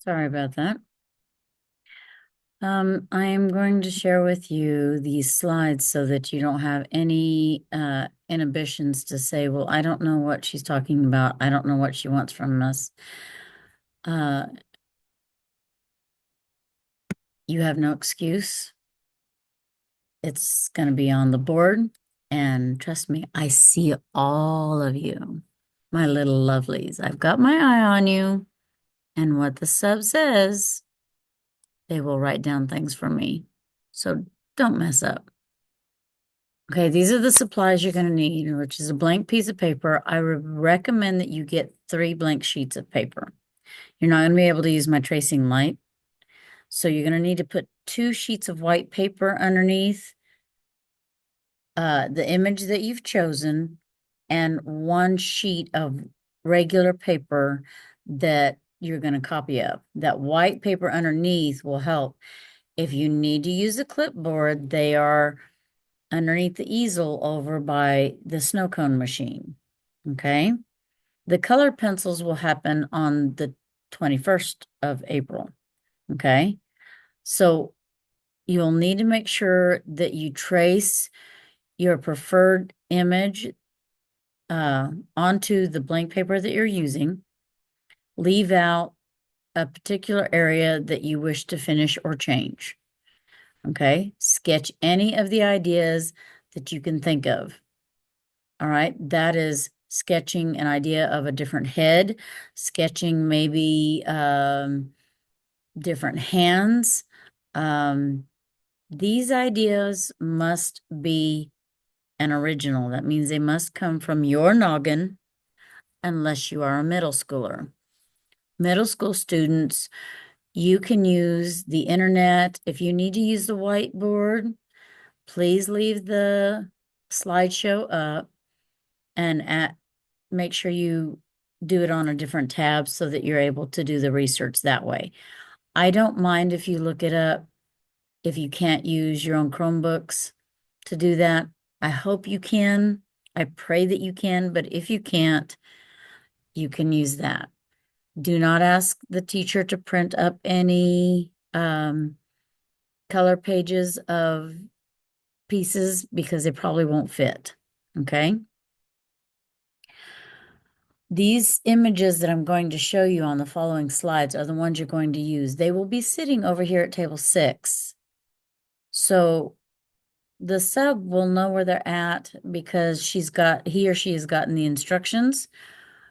Sorry about that. I am going to share with you these slides so that you don't have any inhibitions to say, well, I don't know what she's talking about. I don't know what she wants from us. Uh, you have no excuse. It's going to be on the board. And trust me, I see all of you, my little lovelies. I've got my eye on you. And what the sub says, they will write down things for me. So don't mess up. Okay, these are the supplies you're going to need, which is a blank piece of paper. I would recommend that you get 3 blank sheets of paper. You're not going to be able to use my tracing light. So you're going to need to put 2 sheets of white paper underneath the image that you've chosen and 1 sheet of regular paper that you're going to copy of. That white paper underneath will help. If you need to use a clipboard, they are underneath the easel over by the snow cone machine. Okay. The colored pencils will happen on the 21st of April. Okay. So you'll need to make sure that you trace your preferred image onto the blank paper that you're using. Leave out a particular area that you wish to finish or change. Okay. Sketch any of the ideas that you can think of. All right. That is sketching an idea of a different head, sketching maybe different hands. These ideas must be an original. That means they must come from your noggin unless you are a middle schooler. Middle school students, you can use the internet. If you need to use the whiteboard, please leave the slideshow up and make sure you do it on a different tab so that you're able to do the research that way. I don't mind if you look it up if you can't use your own Chromebooks to do that. I hope you can. I pray that you can, but if you can't, you can use that. Do not ask the teacher to print up any color pages of pieces because they probably won't fit. Okay. These images that I'm going to show you on the following slides are the ones you're going to use. They will be sitting over here at table 6. So the sub will know where they're at because he or she has gotten the instructions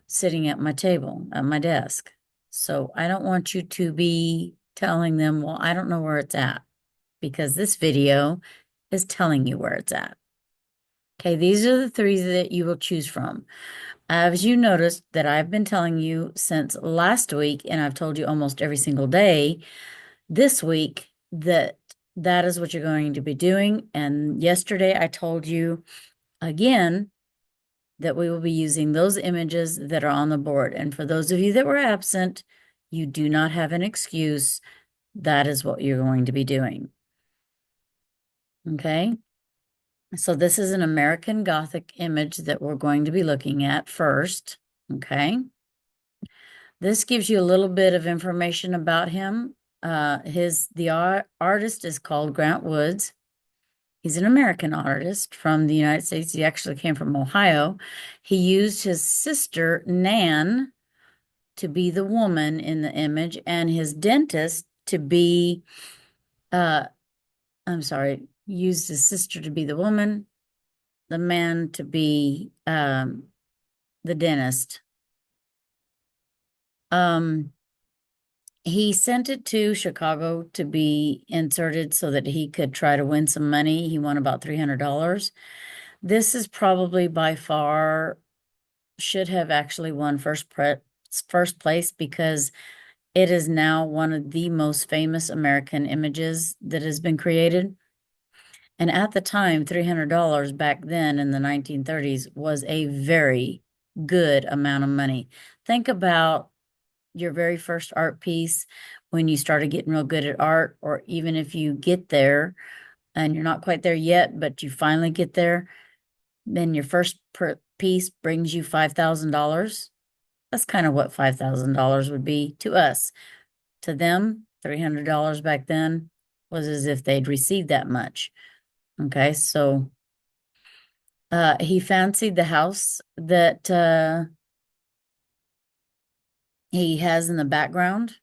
sitting at my table, at my desk. So I don't want you to be telling them, well, I don't know where it's at, because this video is telling you where it's at. Okay, these are the 3 that you will choose from. As you noticed that I've been telling you since last week, and I've told you almost every single day this week that that is what you're going to be doing. And yesterday I told you again that we will be using those images that are on the board. And for those of you that were absent, you do not have an excuse. That is what you're going to be doing. Okay. So this is an American Gothic image that we're going to be looking at first. Okay. This gives you a little bit of information about him. The artist is called Grant Woods. He's an American artist from the United States. He actually came from Ohio. He used his sister, Nan, to be the woman in the image, and his dentist to be, I'm sorry, used his sister to be the woman, the man to be the dentist. He sent it to Chicago to be inserted so that he could try to win some money. He won about $300. This is probably by far should have actually won first place because it is now one of the most famous American images that has been created. And at the time, $300 back then in the 1930s was a very good amount of money. Think about your very first art piece when you started getting real good at art, or even if you get there and you're not quite there yet, but you finally get there, then your first piece brings you $5,000. That's kind of what $5,000 would be to us. To them, $300 back then was as if they'd received that much. Okay, so he fancied the house that he has in the background.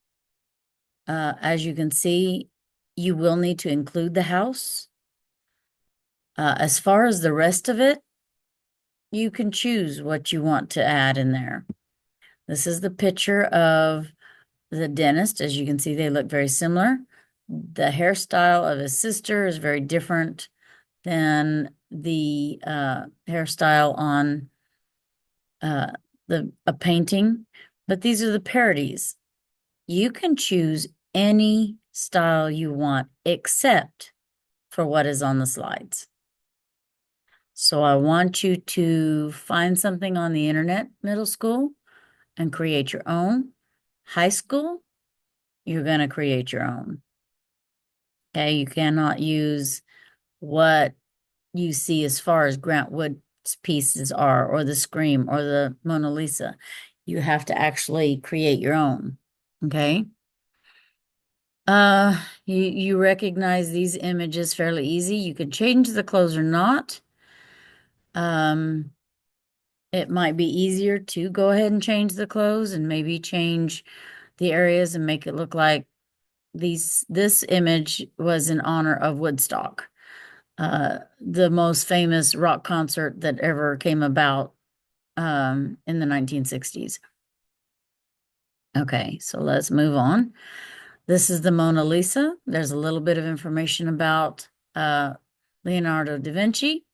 As you can see, you will need to include the house. As far as the rest of it, you can choose what you want to add in there. This is the picture of the dentist. As you can see, they look very similar. The hairstyle of his sister is very different than the hairstyle on uh, a painting, but these are the parodies. You can choose any style you want except for what is on the slides. So I want you to find something on the internet, middle school, and create your own. High school, you're going to create your own. Okay, you cannot use what you see as far as Grant Wood's pieces are, or the Scream, or the Mona Lisa. You have to actually create your own. Okay. You recognize these images fairly easy. You could change the clothes or not. Um, it might be easier to go ahead and change the clothes and maybe change the areas and make it look like this image was in honor of Woodstock, the most famous rock concert that ever came about in the 1960s. Okay, so let's move on. This is the Mona Lisa. There's a little bit of information about Leonardo da Vinci.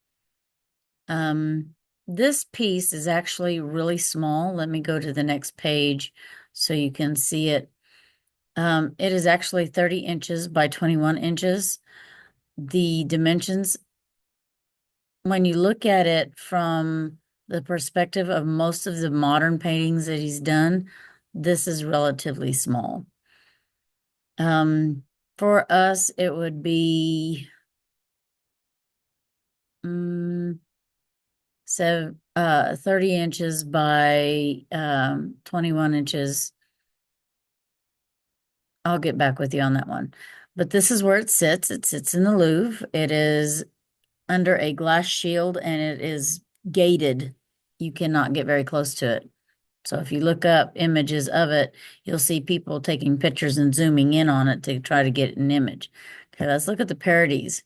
This piece is actually really small. Let me go to the next page so you can see it. It is actually 30 inches by 21 inches. The dimensions, when you look at it from the perspective of most of the modern paintings that he's done, this is relatively small. For us, it would be so 30 inches by 21 inches. I'll get back with you on that one. But this is where it sits. It sits in the Louvre. It is under a glass shield and it is gated. You cannot get very close to it. So if you look up images of it, you'll see people taking pictures and zooming in on it to try to get an image. Okay, let's look at the parodies.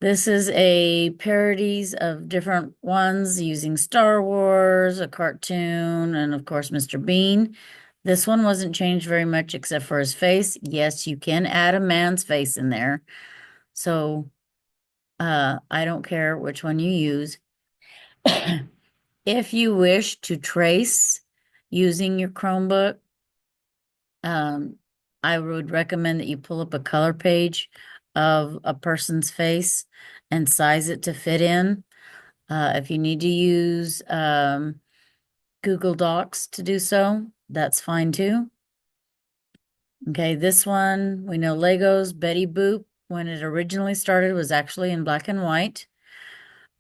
This is a parodies of different ones using Star Wars, a cartoon, and of course, Mr. Bean. This one wasn't changed very much except for his face. Yes, you can add a man's face in there. So I don't care which one you use. If you wish to trace using your Chromebook, I would recommend that you pull up a color page of a person's face and size it to fit in. If you need to use Google Docs to do so, that's fine too. Okay, this one, we know Legos, Betty Boop, when it originally started, was actually in black and white.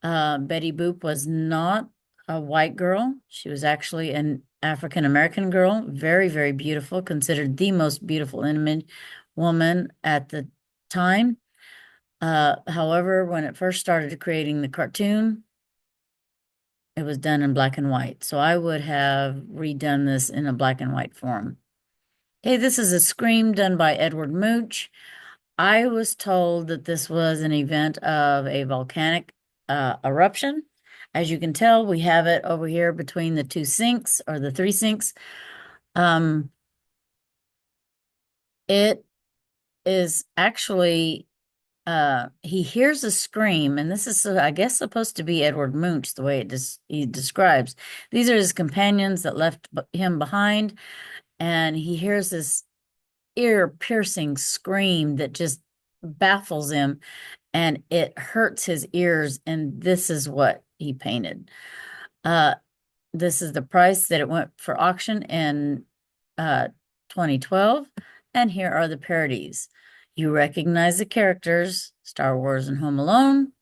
Betty Boop was not a white girl. She was actually an African American girl, very, very beautiful, considered the most beautiful image woman at the time. However, when it first started creating the cartoon, it was done in black and white. So I would have redone this in a black and white form. Okay, this is a Scream done by Edward Munch. I was told that this was an event of a volcanic eruption. As you can tell, we have it over here between the two sinks or the three sinks. It is actually he hears a scream, and this is, I guess, supposed to be Edward Munch, the way he describes. These are his companions that left him behind, and he hears this ear-piercing scream that just baffles him, and it hurts his ears, and this is what he painted. This is the price that it went for auction in 2012, and here are the parodies. You recognize the characters, Star Wars and Home Alone.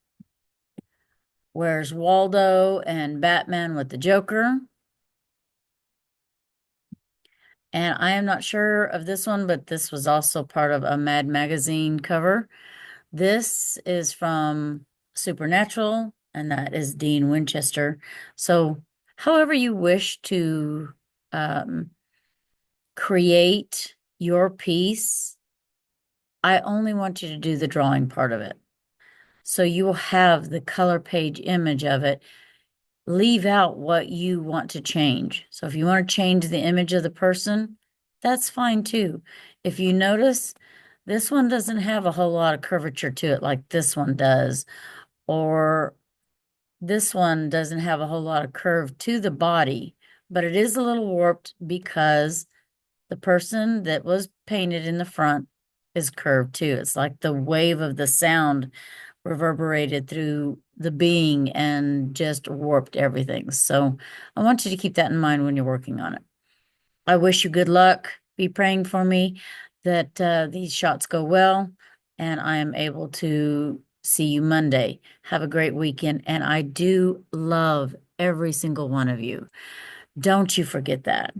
Where's Waldo and Batman with the Joker? And I am not sure of this one, but this was also part of a Mad Magazine cover. This is from Supernatural, and that is Dean Winchester. So, however you wish to um, create your piece, I only want you to do the drawing part of it. So you will have the color page image of it. Leave out what you want to change. So if you want to change the image of the person, that's fine too. If you notice, this one doesn't have a whole lot of curvature to it like this one does, or this one doesn't have a whole lot of curve to the body, but it is a little warped because the person that was painted in the front is curved too. It's like the wave of the sound reverberated through the being and just warped everything. So I want you to keep that in mind when you're working on it. I wish you good luck. Be praying for me that these shots go well and I am able to see you Monday. Have a great weekend. And I do love every single one of you. Don't you forget that.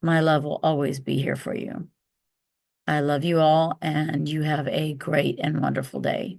My love will always be here for you. I love you all, and you have a great and wonderful day.